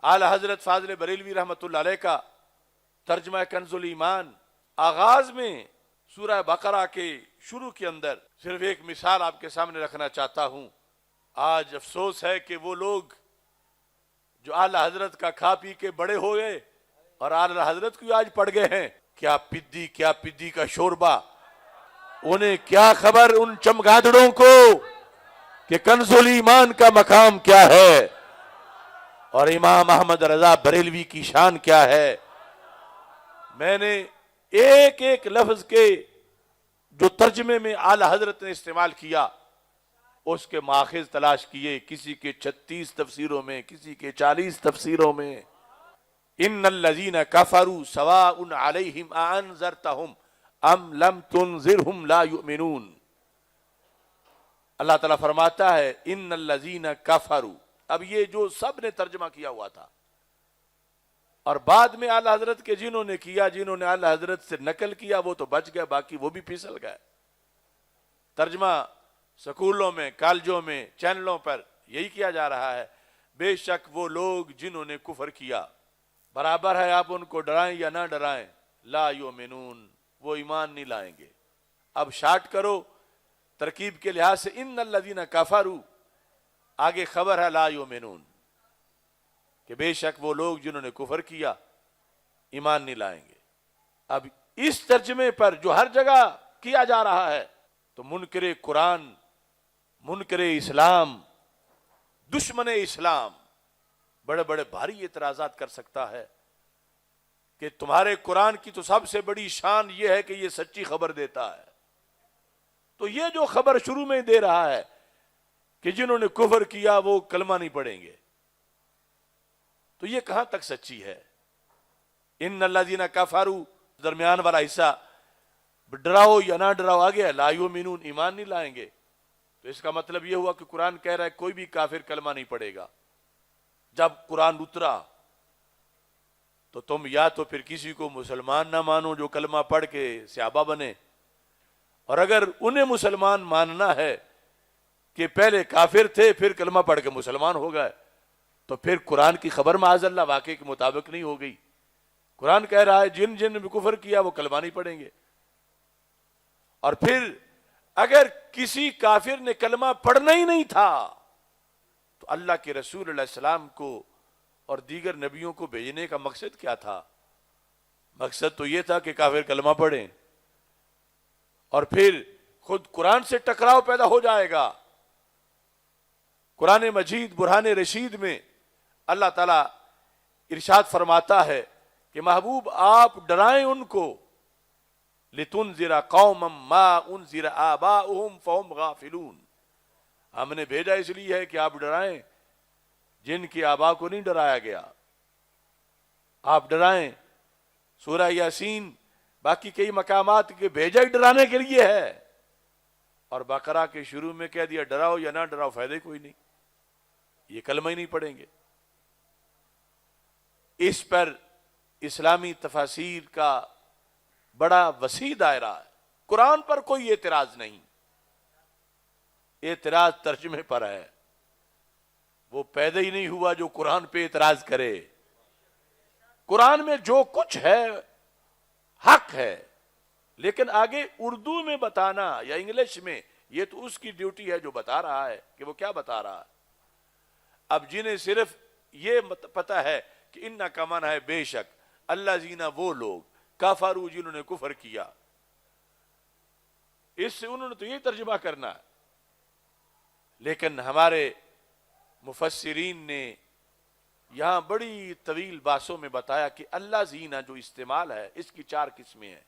اعلی حضرت فاضل بریلوی رحمۃ اللہ علیہ کا ترجمہ کنز الایمان آغاز میں سورہ بقرہ کے شروع کے اندر صرف ایک مثال آپ کے سامنے رکھنا چاہتا ہوں. آج افسوس ہے کہ وہ لوگ جو اعلی حضرت کا کھا پی کے بڑے ہو گئے اور اعلی حضرت کو آج پڑ گئے ہیں، کیا پدی کا شوربہ، انہیں کیا خبر ان چمگادڑوں کو کہ کنز الایمان کا مقام کیا ہے اور امام احمد رضا بریلوی کی شان کیا ہے. میں نے ایک ایک لفظ کے جو ترجمے میں اعلی حضرت نے استعمال کیا اس کے ماخذ تلاش کیے، کسی کے 36 تفسیروں میں، کسی کے 40 تفسیروں میں. ان الذین کفروا سواء علیہم اانذرتہم ام لم تنذرہم لا یؤمنون. اللہ تعالیٰ فرماتا ہے ان الذین کفروا. اب یہ جو سب نے ترجمہ کیا ہوا تھا اور بعد میں اعلی حضرت کے جنہوں نے اعلی حضرت سے نقل کیا وہ تو بچ گئے، باقی وہ بھی پھسل گئے. ترجمہ سکولوں میں، کالجوں میں، چینلوں پر یہی کیا جا رہا ہے. بے شک وہ لوگ جنہوں نے کفر کیا، برابر ہے آپ ان کو ڈرائیں یا نہ ڈرائیں، لا یؤمنون، وہ ایمان نہیں لائیں گے. اب شارٹ کرو ترکیب کے لحاظ سے، ان الذین کفروا آگے خبر ہے لا یؤمنون، کہ بے شک وہ لوگ جنہوں نے کفر کیا ایمان نہیں لائیں گے. اب اس ترجمے پر جو ہر جگہ کیا جا رہا ہے تو منکر قرآن، منکر اسلام، دشمن اسلام بڑے بڑے بھاری اعتراضات کر سکتا ہے کہ تمہارے قرآن کی تو سب سے بڑی شان یہ ہے کہ یہ سچی خبر دیتا ہے، تو یہ جو خبر شروع میں دے رہا ہے کہ جنہوں نے کفر کیا وہ کلمہ نہیں پڑھیں گے، تو یہ کہاں تک سچی ہے؟ ان الذین کفروا درمیان والا حصہ ڈراؤ یا نہ ڈراؤ آگے ہے لا یؤمنون، ایمان نہیں لائیں گے. تو اس کا مطلب یہ ہوا کہ قرآن کہہ رہا ہے کوئی بھی کافر کلمہ نہیں پڑھے گا. جب قرآن اترا تو تم یا تو پھر کسی کو مسلمان نہ مانو جو کلمہ پڑھ کے صحابہ بنے، اور اگر انہیں مسلمان ماننا ہے کہ پہلے کافر تھے پھر کلمہ پڑھ کے مسلمان ہو گئے، تو پھر قرآن کی خبر معاذ اللہ واقعے کے مطابق نہیں ہو گئی. قرآن کہہ رہا ہے جن نے بھی کفر کیا وہ کلمہ نہیں پڑھیں گے. اور پھر اگر کسی کافر نے کلمہ پڑھنا ہی نہیں تھا تو اللہ کے رسول علیہ السلام کو اور دیگر نبیوں کو بھیجنے کا مقصد کیا تھا؟ مقصد تو یہ تھا کہ کافر کلمہ پڑھیں، اور پھر خود قرآن سے ٹکراؤ پیدا ہو جائے گا. قرآن مجید برہان رشید میں اللہ تعالیٰ ارشاد فرماتا ہے کہ محبوب آپ ڈرائیں ان کو، لِتُنذِرَ قَوْمًا مَا أُنذِرَ آبَاؤُهُمْ فَهُمْ غَافِلُونَ. ہم نے بھیجا اس لیے ہے کہ آپ ڈرائیں جن کے آبا کو نہیں ڈرایا گیا. آپ ڈرائیں. سورہ یاسین باقی کئی مقامات کے بھیجا ہی ڈرانے کے لیے ہے، اور بقرہ کے شروع میں کہہ دیا ڈراؤ یا نہ ڈراؤ فائدے کوئی نہیں، یہ کلمہ ہی نہیں پڑھیں گے. اس پر اسلامی تفاسیر کا بڑا وسیع دائرہ ہے. قرآن پر کوئی اعتراض نہیں، اعتراض ترجمے پر ہے. وہ پیدا ہی نہیں ہوا جو قرآن پہ اعتراض کرے. قرآن میں جو کچھ ہے حق ہے، لیکن آگے اردو میں بتانا یا انگلش میں یہ تو اس کی ڈیوٹی ہے جو بتا رہا ہے کہ وہ کیا بتا رہا ہے. اب جنہیں صرف یہ پتا ہے کہ ان کا معنی ہے بے شک اللہ زینا وہ لوگ کافروا جنہوں نے کفر کیا، اس سے انہوں نے تو یہ ترجمہ کرنا ہے. لیکن ہمارے مفسرین نے یہاں بڑی طویل بحثوں میں بتایا کہ اللہ زینا جو استعمال ہے اس کی 4 قسمیں ہیں،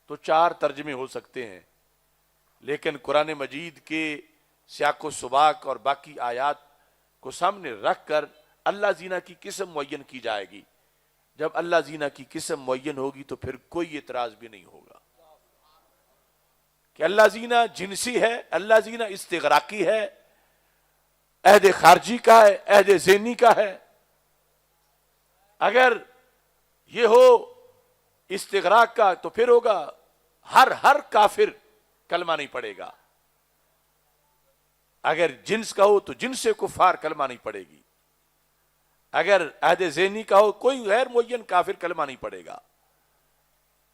تو 4 ترجمے ہو سکتے ہیں. لیکن قرآن مجید کے سیاق و سباق اور باقی آیات کو سامنے رکھ کر اللہ زینا کی قسم معین کی جائے گی. جب اللہ زینا کی قسم معین ہوگی تو پھر کوئی اعتراض بھی نہیں ہوگا کہ اللہ زینا جنسی ہے، اللہ زینا استغراقی ہے، عہد خارجی کا ہے، عہد ذہنی کا ہے. اگر یہ ہو استغراق کا تو پھر ہوگا ہر کافر کلمہ نہیں پڑے گا. اگر جنس کا ہو تو جنس سے کفار کلمہ نہیں پڑے گی. اگر عہد ذہنی کا ہو کوئی غیر معین کافر کلمہ نہیں پڑے گا،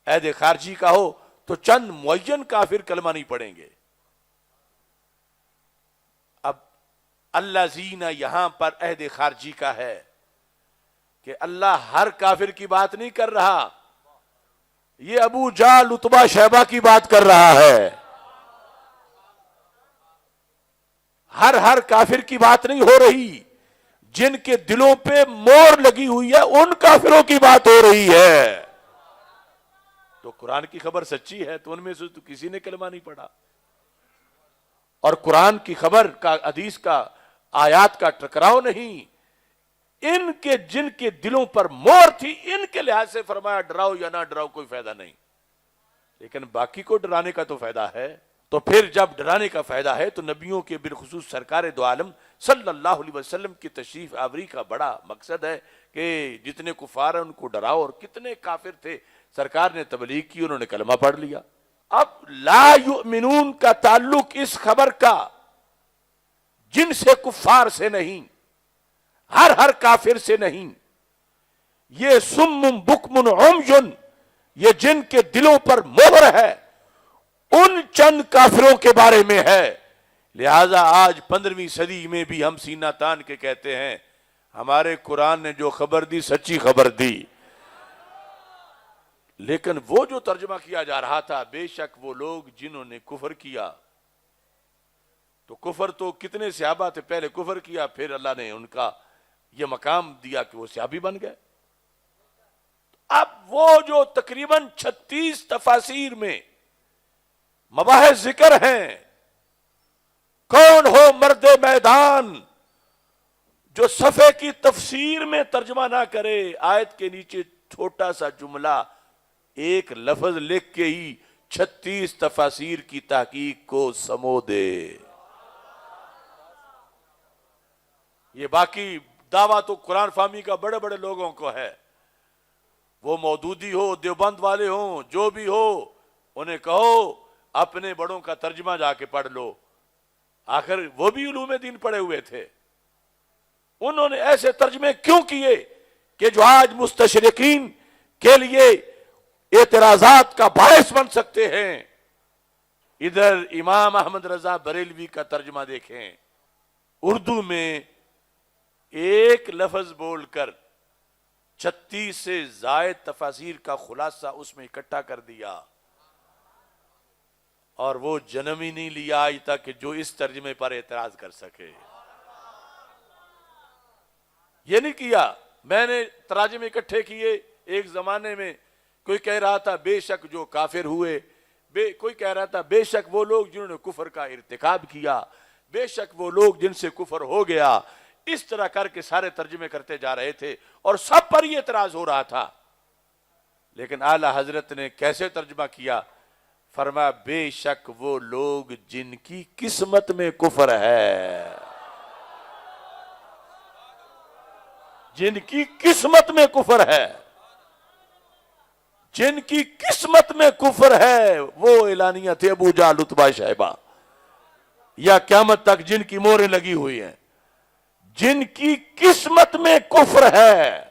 عہد خارجی کا ہو تو چند معین کافر کلمہ نہیں پڑیں گے۔ اب الذین یہاں پر عہد خارجی کا ہے کہ اللہ ہر کافر کی بات نہیں کر رہا، یہ ابو جہل عتبہ شیبہ کی بات کر رہا ہے۔ ہر کافر کی بات نہیں ہو رہی، جن کے دلوں پہ مور لگی ہوئی ہے ان کافروں کی بات ہو رہی ہے۔ تو قرآن کی خبر سچی ہے تو ان میں سے تو کسی نے کلمہ نہیں پڑھا، اور قرآن کی خبر کا، حدیث کا، آیات کا ٹکراؤ نہیں، ان کے جن کے دلوں پر مور تھی ان کے لحاظ سے فرمایا ڈراؤ یا نہ ڈراؤ کوئی فائدہ نہیں، لیکن باقی کو ڈرانے کا تو فائدہ ہے۔ تو پھر جب ڈرانے کا فائدہ ہے تو نبیوں کے بالخصوص سرکار دو عالم صلی اللہ علیہ وسلم کی تشریف آوری کا بڑا مقصد ہے کہ جتنے کفار ہیں ان کو ڈراؤ، اور کتنے کافر تھے سرکار نے تبلیغ کی، انہوں نے کلمہ پڑھ لیا۔ اب لا یؤمنون کا تعلق اس خبر کا جن سے کفار سے نہیں، ہر کافر سے نہیں، یہ سم بکم عمي، یہ جن کے دلوں پر مہر ہے ان چند کافروں کے بارے میں ہے۔ لہذا آج 15ویں صدی میں بھی ہم سینہ تان کے کہتے ہیں ہمارے قرآن نے جو خبر دی سچی خبر دی، لیکن وہ جو ترجمہ کیا جا رہا تھا بے شک وہ لوگ جنہوں نے کفر کیا، تو کفر تو کتنے صحابہ تھے پہلے کفر کیا، پھر اللہ نے ان کا یہ مقام دیا کہ وہ صحابی بن گئے۔ اب وہ جو تقریباً 36 تفاسیر میں مباحث ذکر ہیں، کون ہو مرد میدان جو صفحے کی تفسیر میں ترجمہ نہ کرے، آیت کے نیچے چھوٹا سا جملہ ایک لفظ لکھ کے ہی 36 تفاسیر کی تحقیق کو سمو دے۔ یہ باقی دعویٰ تو قرآن فہمی کا بڑے بڑے لوگوں کو ہے، وہ مودودی ہو، دیوبند والے ہوں، جو بھی ہو، انہیں کہو اپنے بڑوں کا ترجمہ جا کے پڑھ لو، آخر وہ بھی علوم دین پڑھے ہوئے تھے۔ انہوں نے ایسے ترجمے کیوں کیے کہ جو آج مستشرقین کے لیے اعتراضات کا باعث بن سکتے ہیں۔ ادھر امام احمد رضا بریلوی کا ترجمہ دیکھیں، اردو میں ایک لفظ بول کر 36 سے زائد تفاسیر کا خلاصہ اس میں اکٹھا کر دیا، اور وہ جنم ہی نہیں لیا آج تک کہ جو اس ترجمے پر اعتراض کر سکے۔ یہ نہیں کیا، میں نے تراجم اکٹھے کیے، ایک زمانے میں کوئی کہہ رہا تھا بے شک جو کافر ہوئے، کوئی کہہ رہا تھا بے شک وہ لوگ جنہوں نے کفر کا ارتکاب کیا، بے شک وہ لوگ جن سے کفر ہو گیا، اس طرح کر کے سارے ترجمے کرتے جا رہے تھے اور سب پر یہ اعتراض ہو رہا تھا۔ لیکن اعلی حضرت نے کیسے ترجمہ کیا؟ فرمایا بے شک وہ لوگ جن کی قسمت میں کفر ہے، جن کی قسمت میں کفر ہے، جن کی قسمت میں کفر ہے، وہ اعلانیہ تھے ابو جہل عتبہ شیبہ، یا قیامت تک جن کی موریں لگی ہوئی ہیں، جن کی قسمت میں کفر ہے۔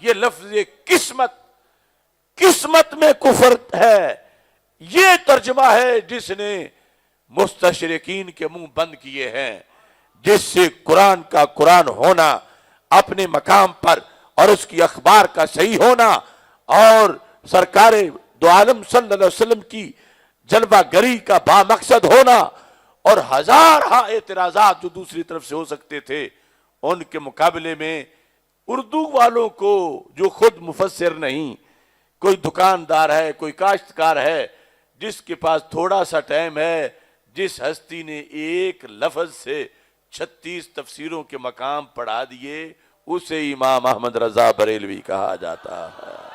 یہ لفظ قسمت، قسمت میں کفر ہے، یہ ترجمہ ہے جس نے مستشرقین کے منہ بند کیے ہیں، جس سے قرآن کا قرآن ہونا اپنے مقام پر اور اس کی اخبار کا صحیح ہونا اور سرکار دو عالم صلی اللہ علیہ وسلم کی جلوہ گری کا با مقصد ہونا اور ہزارہ اعتراضات جو دوسری طرف سے ہو سکتے تھے، ان کے مقابلے میں اردو والوں کو جو خود مفسر نہیں، کوئی دکاندار ہے، کوئی کاشتکار ہے، جس کے پاس تھوڑا سا ٹائم ہے، جس ہستی نے ایک لفظ سے 36 تفسیروں کے مقام پڑھا دیے، اسے امام احمد رضا بریلوی کہا جاتا ہے۔